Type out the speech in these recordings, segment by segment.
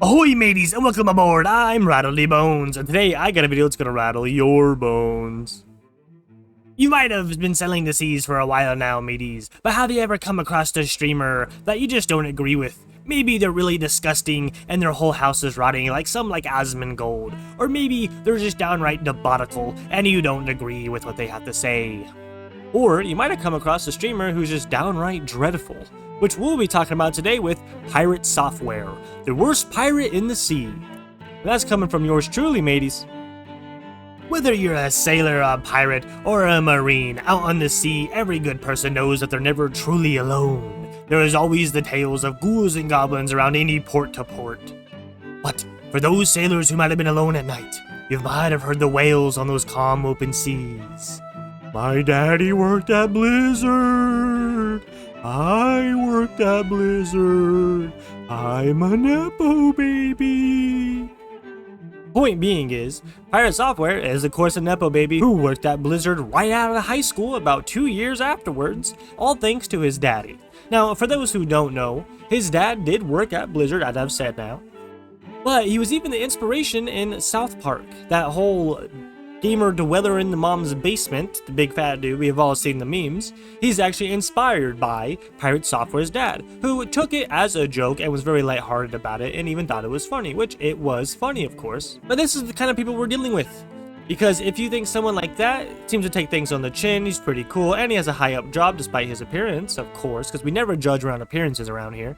Ahoy mateys and welcome aboard, I'm Rattledy Bones, and today I got a video that's gonna rattle your bones. You might have been selling the seas for a while now, mateys, but have you ever come across a streamer that you just don't agree with? Maybe they're really disgusting and their whole house is rotting like Asmongold, or maybe they're just downright diabolical and you don't agree with what they have to say. Or you might have come across a streamer who's just downright dreadful, which we'll be talking about today with Piratesoftware, the worst pirate in the sea. And that's coming from yours truly, mateys. Whether you're a sailor, a pirate, or a marine out on the sea, every good person knows that they're never truly alone. There is always the tales of ghouls and goblins around any port to port. But for those sailors who might have been alone at night, you might have heard the wails on those calm open seas. My daddy worked at Blizzard. I worked at Blizzard. I'm a Nepo baby. Point being is, Piratesoftware is of course a Nepo baby who worked at Blizzard right out of high school about 2 years afterwards, all thanks to his daddy. Now, for those who don't know, his dad did work at Blizzard, as I've said now, but he was even the inspiration in South Park, that whole gamer dweller in the mom's basement, the big fat dude, we have all seen the memes. He's actually inspired by Piratesoftware's dad, who took it as a joke and was very lighthearted about it and even thought it was funny, which it was funny, of course. But this is the kind of people we're dealing with. Because if you think someone like that seems to take things on the chin, he's pretty cool, and he has a high up job despite his appearance, of course, because we never judge around appearances around here,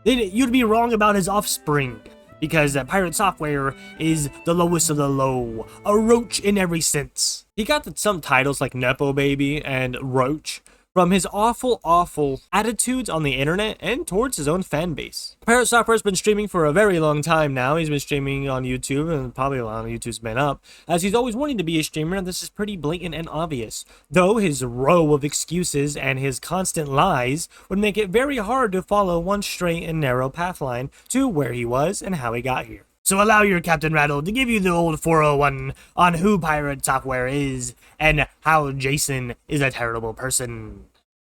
then you'd be wrong about his offspring. Because Piratesoftware is the lowest of the low, a roach in every sense. He got some titles like Nepo Baby and Roach from his awful attitudes on the internet and towards his own fan base. Piratesoftware's been streaming for a very long time now. He's been streaming on YouTube, and probably a lot of YouTube's been up, as he's always wanting to be a streamer, and this is pretty blatant and obvious. Though his row of excuses and his constant lies would make it very hard to follow one straight and narrow pathline to where he was and how he got here. So allow your Captain Rattle to give you the old 401 on who Piratesoftware is and how Jason is a terrible person.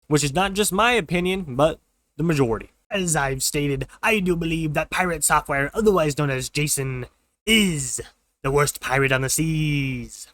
Which is not just my opinion, but the majority. As I've stated, I do believe that Piratesoftware, otherwise known as Jason, is the worst pirate on the seas.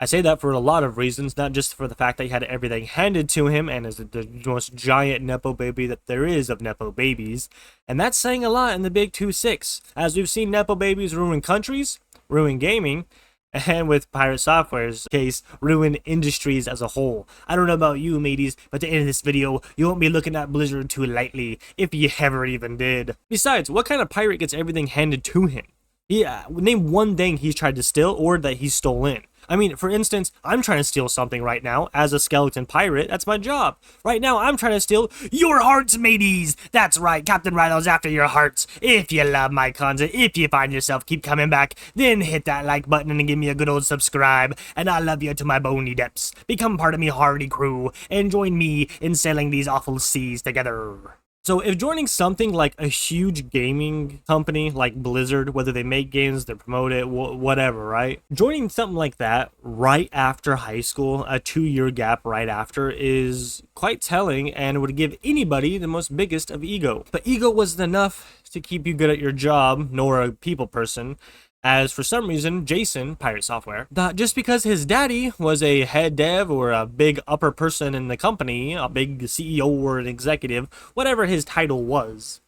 I say that for a lot of reasons, not just for the fact that he had everything handed to him and is the most giant Nepo baby that there is of Nepo babies. And that's saying a lot in the Big 2-6, as we've seen Nepo babies ruin countries, ruin gaming, and with Piratesoftware's case, ruin industries as a whole. I don't know about you, mateys, but at the end of this video, you won't be looking at Blizzard too lightly, if you ever even did. Besides, what kind of pirate gets everything handed to him? Name one thing he's tried to steal or that he's stolen. I mean, for instance, I'm trying to steal something right now as a skeleton pirate. That's my job. Right now, I'm trying to steal your hearts, mateys. That's right, Captain Rattle's after your hearts. If you love my content, if you find yourself keep coming back, then hit that like button and give me a good old subscribe. And I love you to my bony depths. Become part of me hardy crew and join me in sailing these awful seas together. So if joining something like a huge gaming company like Blizzard, whether they make games, they promote it, whatever, right? Joining something like that right after high school, a 2-year gap right after, is quite telling and would give anybody the most biggest of ego. But ego wasn't enough to keep you good at your job, nor a people person. As for some reason, Jason, Piratesoftware, thought just because his daddy was a head dev or a big upper person in the company, a big CEO or an executive, whatever his title was,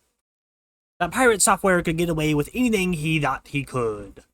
that Piratesoftware could get away with anything he thought he could.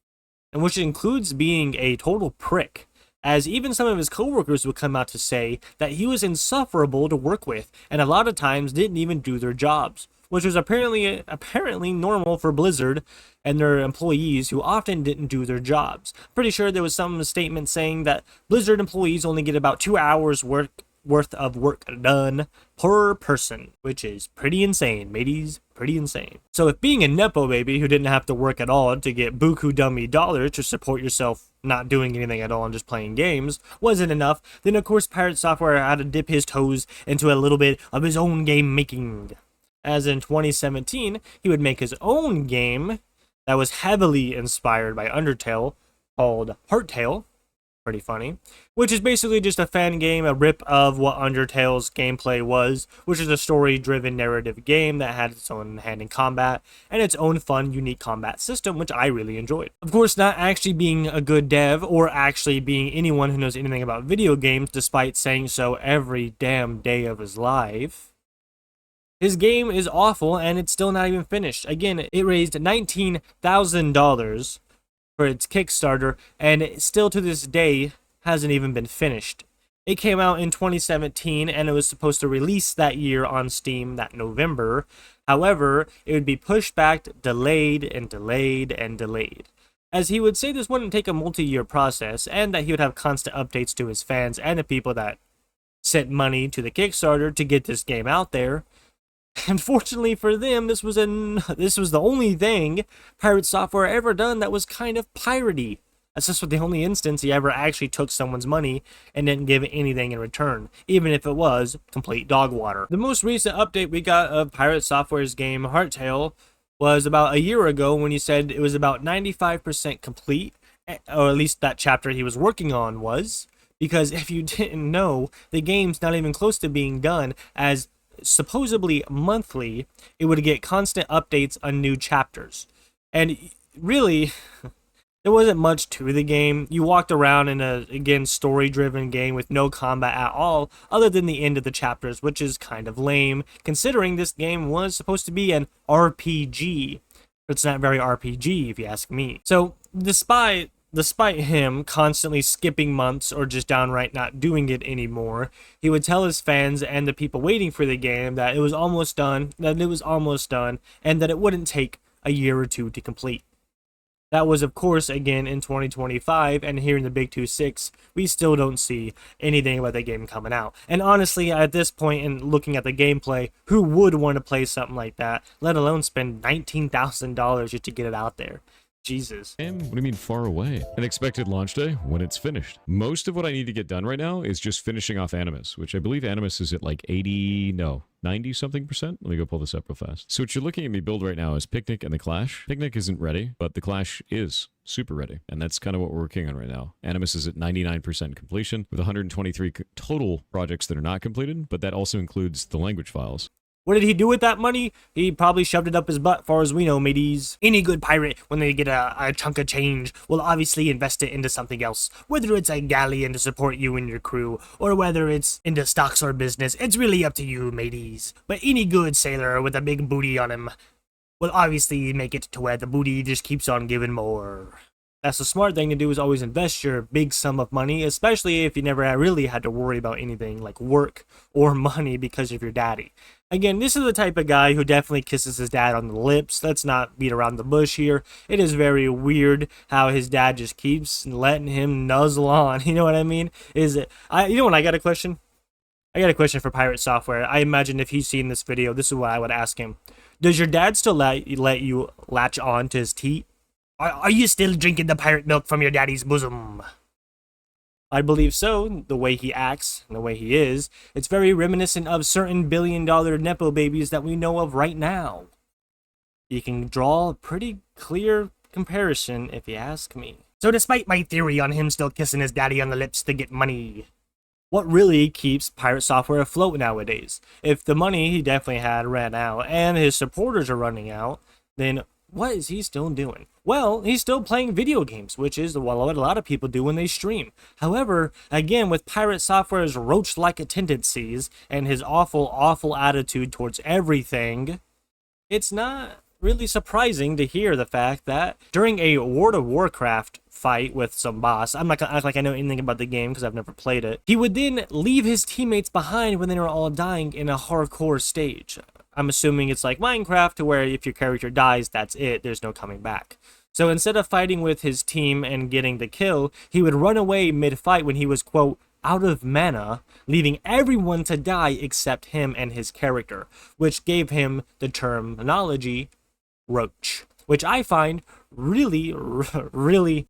And which includes being a total prick, as even some of his coworkers would come out to say that he was insufferable to work with, and a lot of times didn't even do their jobs, which was apparently normal for Blizzard and their employees who often didn't do their jobs. Pretty sure there was some statement saying that Blizzard employees only get about 2 hours worth of work done per person, which is pretty insane, mateys, pretty insane. So if being a Nepo baby who didn't have to work at all to get buku dummy dollars to support yourself not doing anything at all and just playing games wasn't enough, then of course Piratesoftware had to dip his toes into a little bit of his own game making. As in 2017, he would make his own game that was heavily inspired by Undertale called Hearttail, Pretty funny. Which is basically just a fan game, a rip of what Undertale's gameplay was, which is a story-driven narrative game that had its own hand in combat and its own fun, unique combat system, which I really enjoyed. Of course, not actually being a good dev or actually being anyone who knows anything about video games, despite saying so every damn day of his life, his game is awful and it's still not even finished. Again, it raised $19,000 for its Kickstarter, and it still to this day hasn't even been finished. It came out in 2017, and it was supposed to release that year on Steam that November. However, it would be pushed back, delayed, and delayed, and delayed. As he would say this wouldn't take a multi-year process, and that he would have constant updates to his fans and the people that sent money to the Kickstarter to get this game out there. Unfortunately for them, this was the only thing Piratesoftware ever done that was kind of piratey. That's just the only instance he ever actually took someone's money and didn't give anything in return, even if it was complete dog water. The most recent update we got of Piratesoftware's game Hearttail was about a year ago, when he said it was about 95% complete, or at least that chapter he was working on was. Because if you didn't know, the game's not even close to being done, as supposedly monthly it would get constant updates on new chapters. And really, there wasn't much to the game. You walked around in a, again, story-driven game with no combat at all, other than the end of the chapters, which is kind of lame, considering this game was supposed to be an RPG. But it's not very RPG, if you ask me. So, despite him constantly skipping months or just downright not doing it anymore, he would tell his fans and the people waiting for the game that it was almost done, and that it wouldn't take a year or two to complete. That was, of course, again in 2025, and here in the Big 2.6, we still don't see anything about the game coming out. And honestly, at this point, in looking at the gameplay, who would want to play something like that, let alone spend $19,000 just to get it out there? Jesus. What do you mean far away? An expected launch day when it's finished. Most of what I need to get done right now is just finishing off Animus, which I believe Animus is at like 90 something percent. Let me go pull this up real fast. So what you're looking at me build right now is Picnic and the Clash. Picnic isn't ready, but the Clash is super ready. And that's kind of what we're working on right now. Animus is at 99% completion with 123 total projects that are not completed, but that also includes the language files. What did he do with that money? He probably shoved it up his butt, far as we know, mateys. Any good pirate, when they get a chunk of change, will obviously invest it into something else. Whether it's a galleon to support you and your crew, or whether it's into stocks or business, it's really up to you, mateys. But any good sailor with a big booty on him will obviously make it to where the booty just keeps on giving more. That's the smart thing to do, is always invest your big sum of money, especially if you never really had to worry about anything like work or money because of your daddy. Again, this is the type of guy who definitely kisses his dad on the lips. Let's not beat around the bush here. It is very weird how his dad just keeps letting him nuzzle on. You know what I mean? You know what, I got a question? I got a question for Piratesoftware. I imagine if he's seen this video, this is what I would ask him. Does your dad still let you latch on to his teat? Are you still drinking the pirate milk from your daddy's bosom? I believe so, the way he acts, and the way he is. It's very reminiscent of certain billion-dollar Nepo babies that we know of right now. You can draw a pretty clear comparison, if you ask me. So despite my theory on him still kissing his daddy on the lips to get money, what really keeps Piratesoftware afloat nowadays? If the money he definitely had ran out, and his supporters are running out, then what is he still doing? Well, he's still playing video games, which is what a lot of people do when they stream. However, again, with Piratesoftware's roach-like tendencies and his awful attitude towards everything, it's not really surprising to hear the fact that during a World of Warcraft fight with some boss, I'm not gonna act like I know anything about the game because I've never played it, he would then leave his teammates behind when they were all dying in a hardcore stage. I'm assuming it's like Minecraft, to where if your character dies, that's it, there's no coming back. So instead of fighting with his team and getting the kill, he would run away mid-fight when he was, quote, out of mana, leaving everyone to die except him and his character, which gave him the terminology roach, which I find really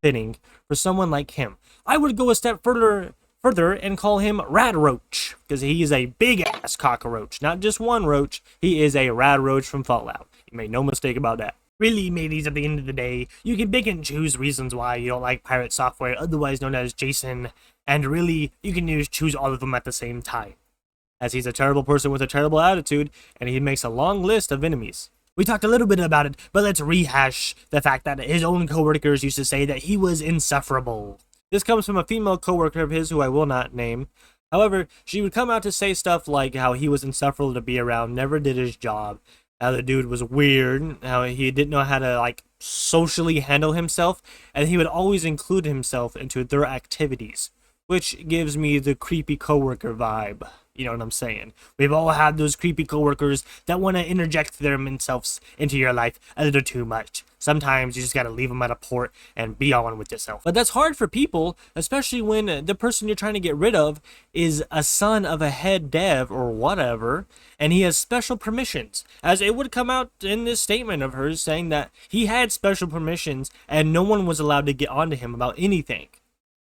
fitting for someone like him. I would go a step further and call him Rad Roach, because he is a big-ass cockroach. Not just one roach, he is a Rad Roach from Fallout. You made no mistake about that. Really, mateys, at the end of the day, you can pick and choose reasons why you don't like Pirate Software, otherwise known as Jason, and really, you can choose all of them at the same time, as he's a terrible person with a terrible attitude, and he makes a long list of enemies. We talked a little bit about it, but let's rehash the fact that his own coworkers used to say that he was insufferable. This comes from a female coworker of his who I will not name. However, she would come out to say stuff like how he was insufferable to be around, never did his job, how the dude was weird, how he didn't know how to, like, socially handle himself, and he would always include himself into their activities, which gives me the creepy coworker vibe. You know what I'm saying? We've all had those creepy coworkers that want to interject themselves into your life a little too much. Sometimes you just gotta leave them at a port and be on with yourself. But that's hard for people, especially when the person you're trying to get rid of is a son of a head dev or whatever, and he has special permissions. As it would come out in this statement of hers saying that he had special permissions and no one was allowed to get onto him about anything.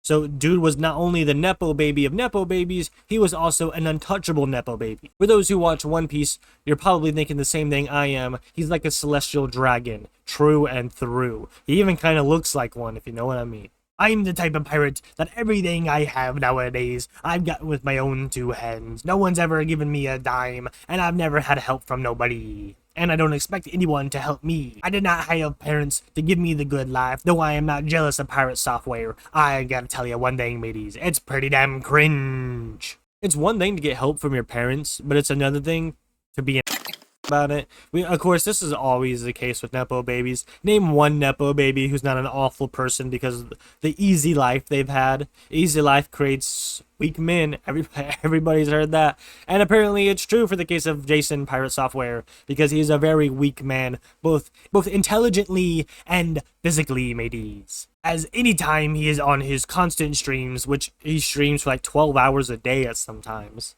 So, dude was not only the Nepo baby of Nepo babies, he was also an untouchable Nepo baby. For those who watch One Piece, you're probably thinking the same thing I am. He's like a celestial dragon, true and through. He even kind of looks like one, if you know what I mean. I'm the type of pirate that everything I have nowadays, I've gotten with my own two hands. No one's ever given me a dime, and I've never had help from nobody. And I don't expect anyone to help me. I did not have parents to give me the good life, though I am not jealous of Pirate Software. I gotta tell you one thing, mateys, it's pretty damn cringe. It's one thing to get help from your parents, but it's another thing to be about it. Of course, this is always the case with Nepo babies. Name one Nepo baby who's not an awful person because of the easy life they've had. Easy life creates weak men. Everybody's heard that. And apparently it's true for the case of Jason Pirate Software, because he's a very weak man, both intelligently and physically, mateys. As anytime he is on his constant streams, which he streams for like 12 hours a day at sometimes,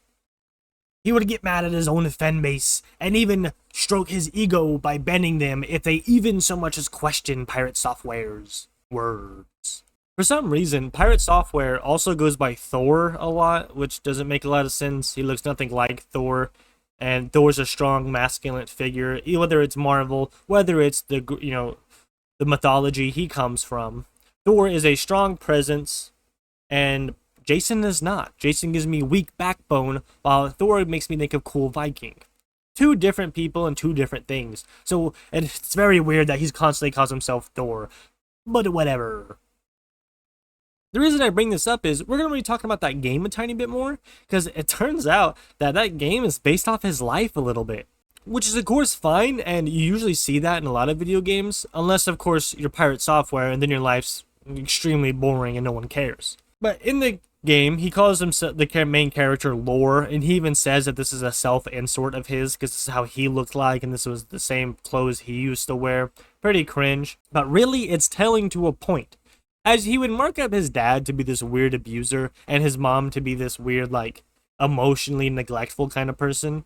he would get mad at his own fan base and even stroke his ego by bending them if they even so much as question Pirate Software's words. For some reason, Pirate Software also goes by Thor a lot, which doesn't make a lot of sense. He looks nothing like Thor, and Thor's a strong masculine figure, whether it's Marvel, whether it's the mythology he comes from. Thor is a strong presence, and Jason is not. Jason gives me weak backbone, while Thor makes me think of cool Viking. Two different people and two different things. So it's very weird that he's constantly calls himself Thor. But whatever. The reason I bring this up is we're going to be talking about that game a tiny bit more, because it turns out that that game is based off his life a little bit. Which is of course fine, and you usually see that in a lot of video games, unless of course you're Pirate Software and then your life's extremely boring and no one cares. But in the game, he calls himself the main character Lore, and he even says that this is a self-insert of his because this is how he looked like and this was the same clothes he used to wear. Pretty cringe, but really it's telling to a point, as he would mark up his dad to be this weird abuser and his mom to be this weird, like, emotionally neglectful kind of person,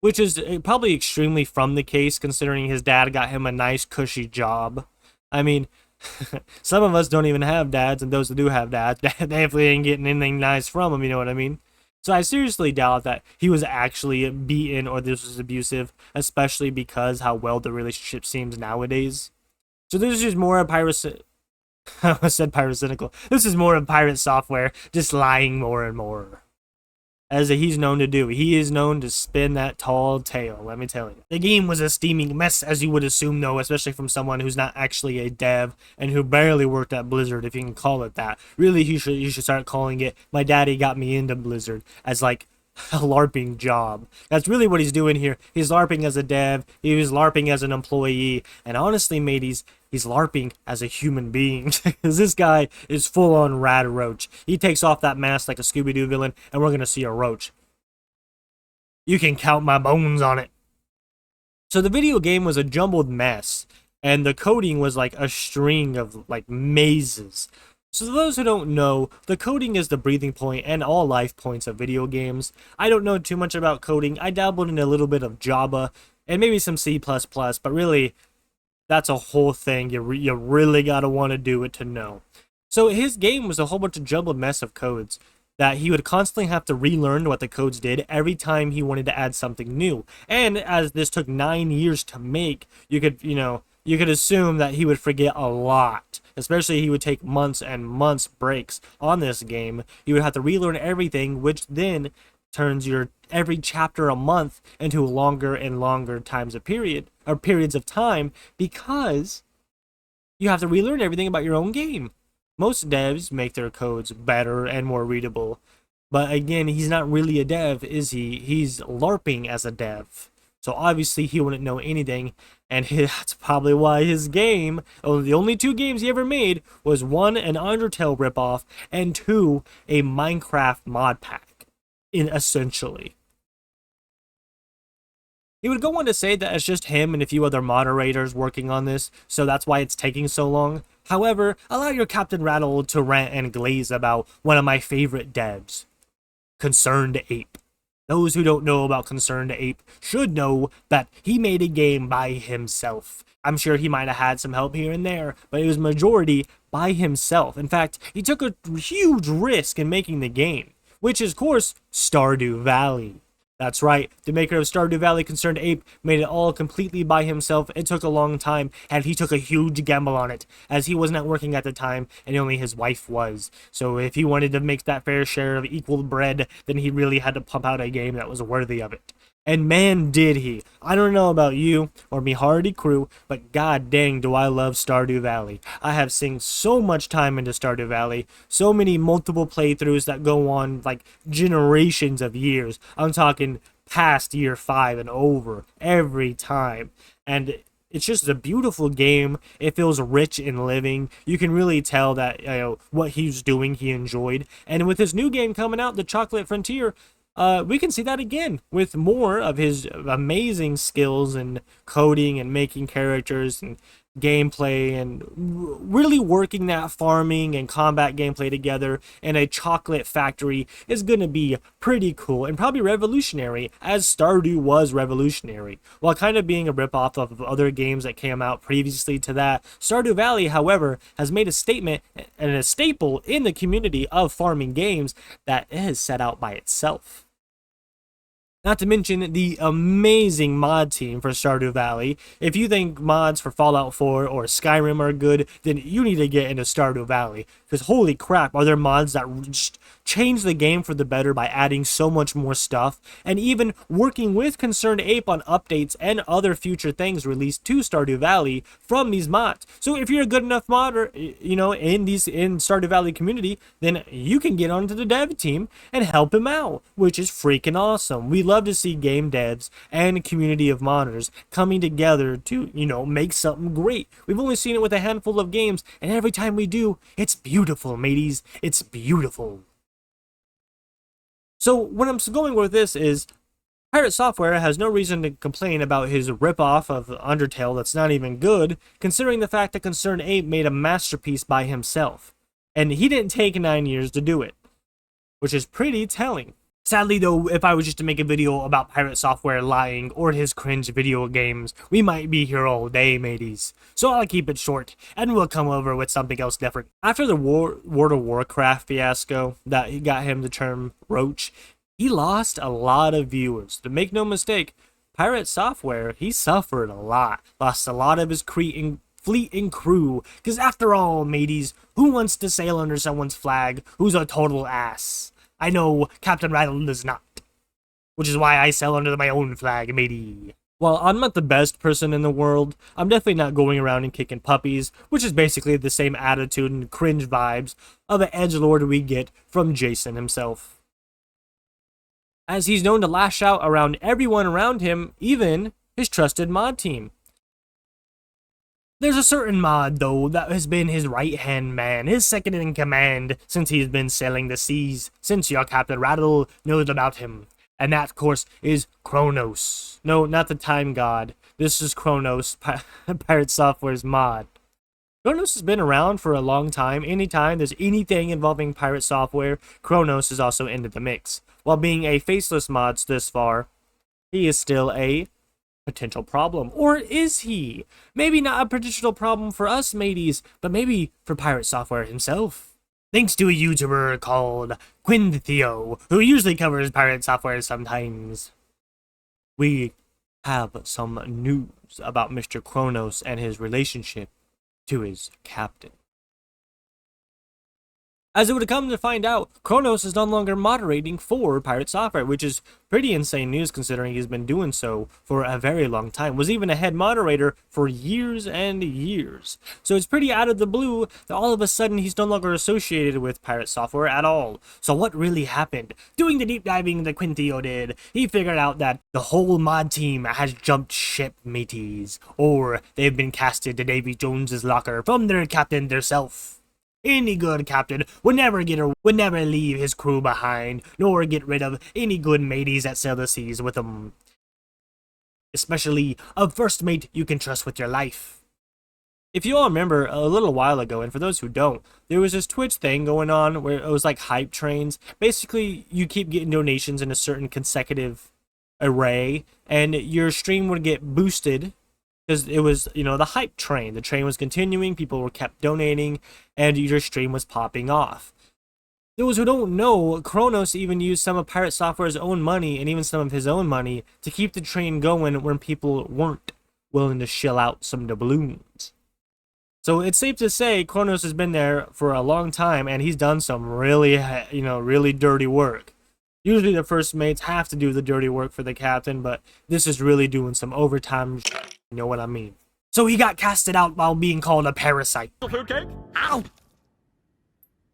which is probably extremely from the case considering his dad got him a nice cushy job. I mean, some of us don't even have dads, and those that do have dads, they definitely ain't getting anything nice from them, you know what I mean? So I seriously doubt that he was actually beaten or this was abusive, especially because how well the relationship seems nowadays. So this is just more of I said pyrocynical. This is more of Pirate Software just lying more and more, as he's known to do. He is known to spin that tall tale, let me tell you. The game was a steaming mess, as you would assume, though, especially from someone who's not actually a dev and who barely worked at Blizzard, if you can call it that. Really, you should start calling it, my daddy got me into Blizzard, as like a LARPing job. That's really what he's doing here. He's LARPing as a dev, he was LARPing as an employee, and honestly, mateys, he's LARPing as a human being, because this guy is full-on rad roach. He takes off that mask like a Scooby-Doo villain, and we're going to see a roach. You can count my bones on it. So the video game was a jumbled mess, and the coding was like a string of like mazes. So for those who don't know, the coding is the breathing point and all life points of video games. I don't know too much about coding. I dabbled in a little bit of Java and maybe some C++, but really, that's a whole thing. You really gotta want to do it to know. So his game was a whole bunch of jumbled mess of codes. that he would constantly have to relearn what the codes did every time he wanted to add something new. And as this took 9 years to make, you could assume that he would forget a lot. Especially he would take months and months breaks on this game. He would have to relearn everything, which then turns your every chapter a month into longer and longer periods of time, because you have to relearn everything about your own game. Most devs make their codes better and more readable, but again, he's not really a dev, is he? He's LARPing as a dev. So obviously he wouldn't know anything, and that's probably why his game, the only 2 games he ever made, was 1, an Undertale ripoff, and 2, a Minecraft mod pack, essentially. He would go on to say that it's just him and a few other moderators working on this, so that's why it's taking so long. However, allow your Captain Rattle to rant and glaze about one of my favorite devs, Concerned Ape. Those who don't know about Concerned Ape should know that he made a game by himself. I'm sure he might have had some help here and there, but it was majority by himself. In fact, he took a huge risk in making the game, which is, of course, Stardew Valley. That's right, the maker of Stardew Valley, Concerned Ape, made it all completely by himself. It took a long time, and he took a huge gamble on it, as he was not working at the time, and only his wife was. So if he wanted to make that fair share of equal bread, then he really had to pump out a game that was worthy of it. And man, did he. I don't know about you or me hardy crew, but god dang do I love Stardew Valley. I have sunk so much time into Stardew Valley, so many multiple playthroughs that go on like generations of years. I'm talking past year 5 and over every time. And it's just a beautiful game. It feels rich in living. You can really tell that what he's doing he enjoyed. And with his new game coming out, The Chocolate Frontier, we can see that again with more of his amazing skills in coding and making characters and gameplay, and really working that farming and combat gameplay together in a chocolate factory is going to be pretty cool and probably revolutionary, as Stardew was revolutionary. While kind of being a ripoff of other games that came out previously to that, Stardew Valley, however, has made a statement and a staple in the community of farming games that it has set out by itself. Not to mention the amazing mod team for Stardew Valley. If you think mods for Fallout 4 or Skyrim are good, then you need to get into Stardew Valley. Because holy crap, are there mods that just change the game for the better by adding so much more stuff, and even working with Concerned Ape on updates and other future things released to Stardew Valley from these mods. So if you're a good enough modder, in Stardew Valley community, then you can get onto the dev team and help him out, which is freaking awesome. We love to see game devs and a community of modders coming together to, make something great. We've only seen it with a handful of games, and every time we do, it's beautiful, mateys. It's beautiful. So what I'm going with this is, Piratesoftware has no reason to complain about his ripoff of Undertale that's not even good, considering the fact that Concerned Ape made a masterpiece by himself. And he didn't take 9 years to do it, which is pretty telling. Sadly though, if I was just to make a video about Piratesoftware lying or his cringe video games, we might be here all day, mateys. So I'll keep it short, and we'll come over with something else different. After the World of Warcraft fiasco that got him the term Roach, he lost a lot of viewers. To make no mistake, Piratesoftware, he suffered a lot. Lost a lot of his fleet and crew, because after all, mateys, who wants to sail under someone's flag who's a total ass? I know Captain Rattle does not, which is why I sail under my own flag, matey. While I'm not the best person in the world, I'm definitely not going around and kicking puppies, which is basically the same attitude and cringe vibes of an edgelord we get from Jason himself, as he's known to lash out around everyone around him, even his trusted mod team. There's a certain mod, though, that has been his right-hand man, his second-in-command, since he's been sailing the seas, since your Captain Rattle knows about him. And that, of course, is Kronos. No, not the time god. This is Kronos, Piratesoftware's mod. Kronos has been around for a long time. Anytime there's anything involving Piratesoftware, Kronos is also into the mix. While being a faceless mod this far, he is still a potential problem. Or is he? Maybe not a potential problem for us, mateys, but maybe for Piratesoftware himself. thanks to a YouTuber called Quintheo, who usually covers pirate software sometimes. We have some news about Mr. Kronos and his relationship to his captain. As it would come to find out, Kronos is no longer moderating for Pirate Software, which is pretty insane news considering he's been doing so for a very long time. Was even a head moderator for years and years. So it's pretty out of the blue that all of a sudden he's no longer associated with Pirate Software at all. So what really happened? Doing the deep diving that Quintheo did, he figured out that the whole mod team has jumped ship, mateys, or they've been casted to Davy Jones's locker from their captain theirself. Any good captain would never leave his crew behind, nor get rid of any good mateys that sail the seas with him. Especially a first mate you can trust with your life. If you all remember, a little while ago, and for those who don't, there was this Twitch thing going on where it was like hype trains. Basically, you keep getting donations in a certain consecutive array, and your stream would get boosted because it was, you know, the hype train. The train was continuing, people were kept donating, and your stream was popping off. Those who don't know, Kronos even used some of Pirate Software's own money, and even some of his own money, to keep the train going when people weren't willing to shell out some doubloons. So it's safe to say Kronos has been there for a long time, and he's done some really, really dirty work. Usually the first mates have to do the dirty work for the captain, but this is really doing some overtime. You know what I mean? So he got casted out while being called a parasite. Fruitcake? Ow!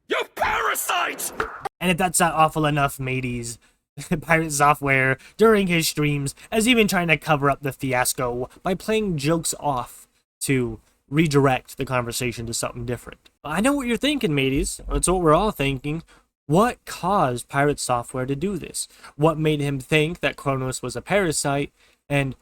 You parasite! And if that's not awful enough, mateys, Pirate Software, during his streams, is even trying to cover up the fiasco by playing jokes off to redirect the conversation to something different. I know what you're thinking, mateys. It's what we're all thinking. What caused Pirate Software to do this? What made him think that Kronos was a parasite? And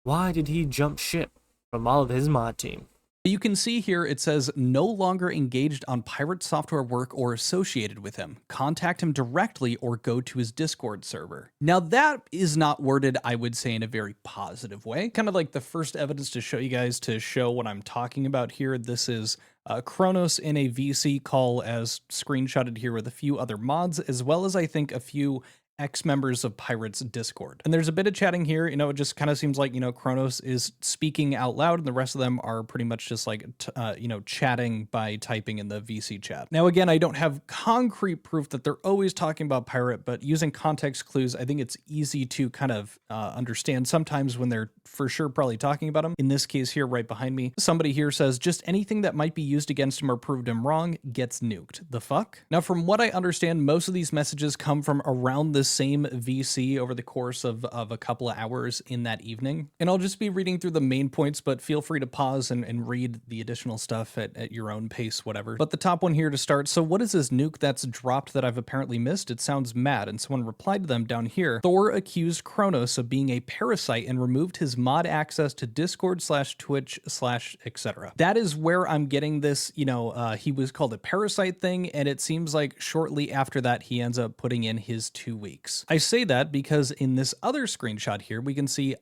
why did he jump ship from all of his mod team? You can see here it says no longer engaged on Pirate Software work or associated with him. Contact him directly or go to his Discord server. Now that is not worded, I would say, in a very positive way. Kind of like the first evidence to show you guys, to show what I'm talking about here. This is Kronos in a VC call as screenshotted here with a few other mods, as well as I think a few ex-members of Pirate's Discord. And there's a bit of chatting here, you know, it just kind of seems like, you know, Kronos is speaking out loud and the rest of them are pretty much just like, chatting by typing in the VC chat. Now, again, I don't have concrete proof that they're always talking about Pirate, but using context clues, I think it's easy to kind of understand sometimes when they're for sure probably talking about him. In this case here, right behind me, somebody here says, just anything that might be used against him or proved him wrong gets nuked. The fuck? Now, from what I understand, most of these messages come from around this same VC over the course of a couple of hours in that evening. And I'll just be reading through the main points, but feel free to pause and read the additional stuff at your own pace, whatever. But the top one here to start. So what is this nuke that's dropped that I've apparently missed? It sounds mad. And someone replied to them down here. Thor accused Kronos of being a parasite and removed his mod access to Discord / Twitch / etc. That is where I'm getting this, he was called a parasite thing. And it seems like shortly after that, he ends up putting in his 2 weeks. I say that because in this other screenshot here, we can see,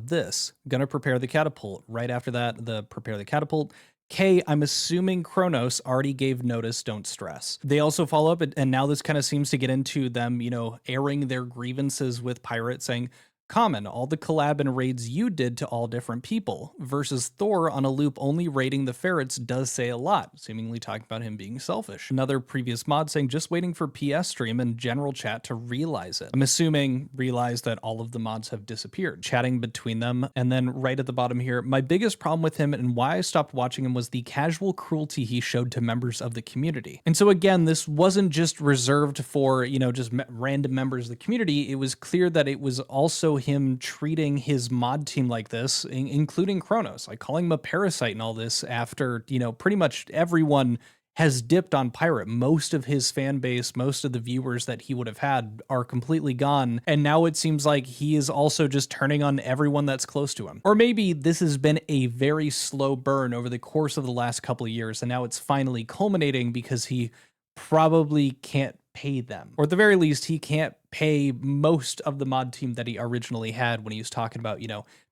this, gonna prepare the catapult. Right after that, the prepare the catapult. K, I'm assuming Kronos already gave notice, don't stress. They also follow up, and now this kind of seems to get into them, airing their grievances with Pirate, saying, common, all the collab and raids you did to all different people, versus Thor on a loop only raiding the ferrets does say a lot, seemingly talking about him being selfish. Another previous mod saying just waiting for PS stream and general chat to realize it. I'm assuming realize that all of the mods have disappeared, chatting between them. And then right at the bottom here, my biggest problem with him and why I stopped watching him was the casual cruelty he showed to members of the community. And so again, this wasn't just reserved for, just random members of the community. It was clear that it was also him treating his mod team like this, including Kronos, like calling him a parasite and all this after, pretty much everyone has dipped on Pirate. Most of his fan base, most of the viewers that he would have had are completely gone. And now it seems like he is also just turning on everyone that's close to him. Or maybe this has been a very slow burn over the course of the last couple of years, and now it's finally culminating because he probably can't pay them. Or at the very least, he can't pay most of the mod team that he originally had when he was talking about,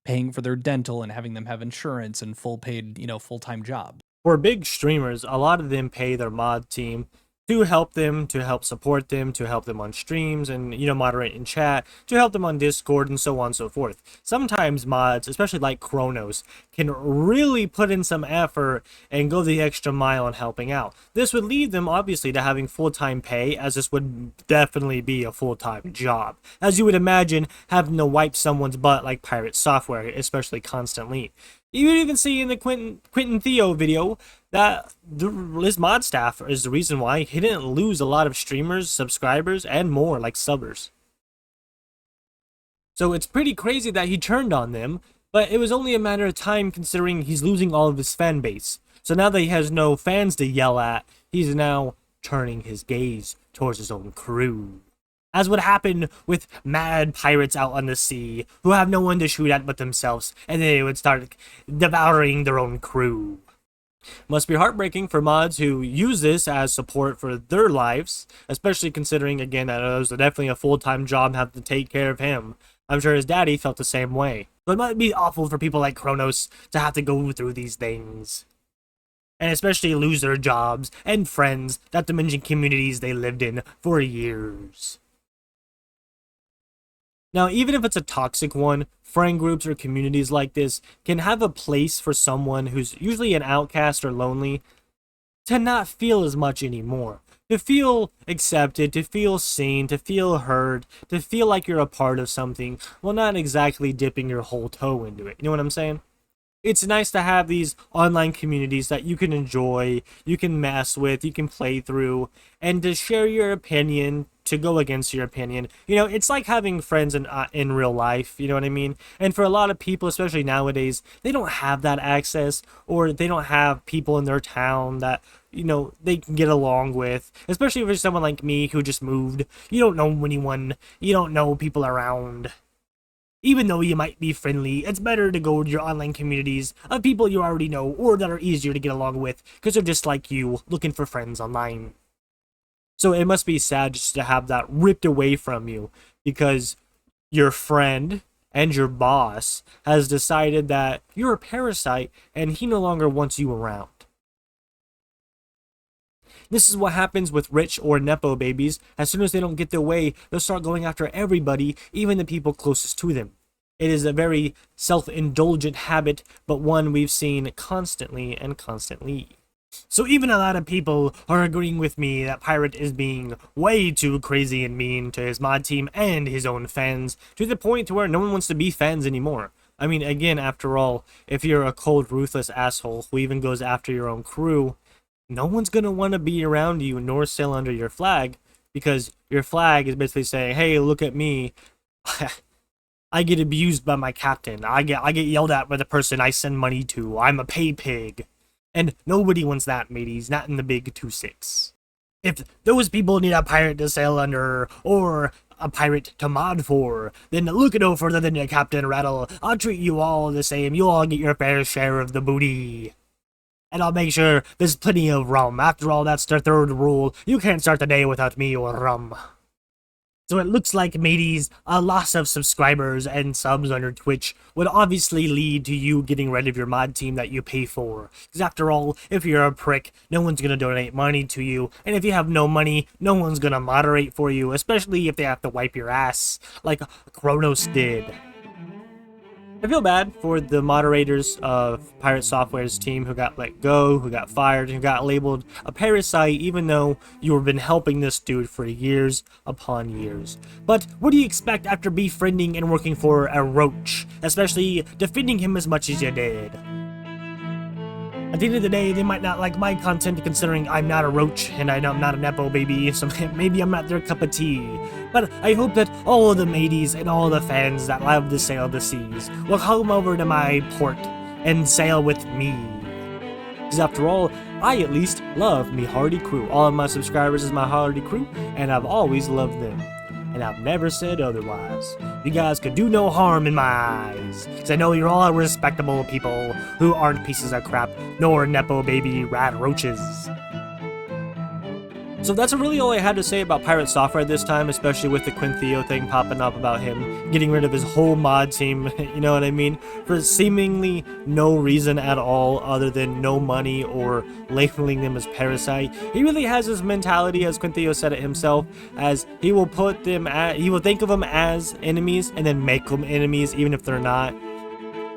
paying for their dental and having them have insurance and full paid, full-time jobs. For big streamers, a lot of them pay their mod team to help them, to help support them, to help them on streams and, you know, moderate in chat, to help them on Discord and so on and so forth. Sometimes mods, especially like Kronos, can really put in some effort and go the extra mile in helping out. This would lead them obviously to having full-time pay, as this would definitely be a full-time job. As you would imagine, having to wipe someone's butt like Piratesoftware, especially constantly. You would even see in the Quentin Theo video that his mod staff is the reason why he didn't lose a lot of streamers, subscribers, and more, like subbers. So it's pretty crazy that he turned on them, but it was only a matter of time considering he's losing all of his fan base. So now that he has no fans to yell at, he's now turning his gaze towards his own crew. As would happen with mad pirates out on the sea, who have no one to shoot at but themselves, and they would start devouring their own crew. Must be heartbreaking for mods who use this as support for their lives, especially considering, again, that it was definitely a full-time job having to take care of him. I'm sure his daddy felt the same way. So it might be awful for people like Kronos to have to go through these things. And especially lose their jobs and friends, not to mention communities they lived in for years. Now, even if it's a toxic one, friend groups or communities like this can have a place for someone who's usually an outcast or lonely to not feel as much anymore. To feel accepted, to feel seen, to feel heard, to feel like you're a part of something, while not exactly dipping your whole toe into it. You know what I'm saying? It's nice to have these online communities that you can enjoy, you can mess with, you can play through, and to share your opinion, to go against your opinion. You know, it's like having friends in real life, you know what I mean? And for a lot of people, especially nowadays, they don't have that access, or they don't have people in their town that, you know, they can get along with. Especially if you're someone like me who just moved. You don't know anyone, you don't know people around. Even though you might be friendly, it's better to go to your online communities of people you already know or that are easier to get along with because they're just like you, looking for friends online. So it must be sad just to have that ripped away from you because your friend and your boss has decided that you're a parasite and he no longer wants you around. This is what happens with rich or nepo babies. As soon as they don't get their way, they'll start going after everybody, even the people closest to them. It is a very self-indulgent habit, but one we've seen constantly and constantly. So even a lot of people are agreeing with me that Pirate is being way too crazy and mean to his mod team and his own fans, to the point to where no one wants to be fans anymore. I mean, again, after all, if you're a cold, ruthless asshole who even goes after your own crew, no one's going to want to be around you nor sail under your flag, because your flag is basically saying, hey, look at me. I get abused by my captain. I get yelled at by the person I send money to. I'm a pay pig. And nobody wants that, mateys, not in the big 2-6. If those people need a pirate to sail under, or a pirate to mod for, then look no further than your Captain Rattle. I'll treat you all the same. You'll all get your fair share of the booty. And I'll make sure there's plenty of rum. After all, that's the third rule. You can't start the day without me or rum. So it looks like, mateys, a loss of subscribers and subs on your Twitch would obviously lead to you getting rid of your mod team that you pay for. Because after all, if you're a prick, no one's going to donate money to you. And if you have no money, no one's going to moderate for you. Especially if they have to wipe your ass, like Kronos did. I feel bad for the moderators of Piratesoftware's team who got let go, who got fired, who got labeled a parasite, even though you have been helping this dude for years upon years. But what do you expect after befriending and working for a roach, especially defending him as much as you did? At the end of the day, they might not like my content considering I'm not a roach and I'm not a nepo baby, so maybe I'm not their cup of tea. But I hope that all of the mateys and all the fans that love to sail the seas will come over to my port and sail with me. Because after all, I at least love me hardy crew. All of my subscribers is my hardy crew, and I've always loved them. And I've never said otherwise. You guys could do no harm in my eyes, because I know you're all respectable people who aren't pieces of crap, nor nepo baby rat roaches. So that's really all I had to say about Pirate Software this time, especially with the Quintheo thing popping up about him getting rid of his whole mod team, you know what I mean? For seemingly no reason at all other than no money or labeling them as parasite. He really has this mentality, as Quintheo said it himself, as he will he will think of them as enemies and then make them enemies even if they're not.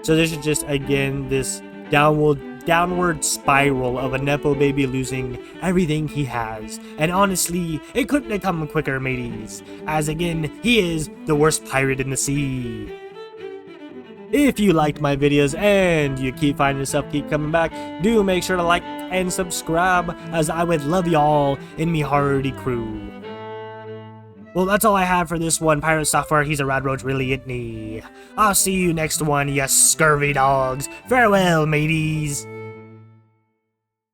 So this is just, again, this downward spiral of a Nepo baby losing everything he has. And honestly, it couldn't have come quicker, mateys, as again, he is the worst pirate in the sea. If you liked my videos and you keep finding yourself keep coming back, do make sure to like and subscribe, as I would love y'all in me hardy crew. Well, that's all I have for this one. Pirate Software, he's a rad roach, really, isn't he? I'll see you next one, you scurvy dogs. Farewell, mateys.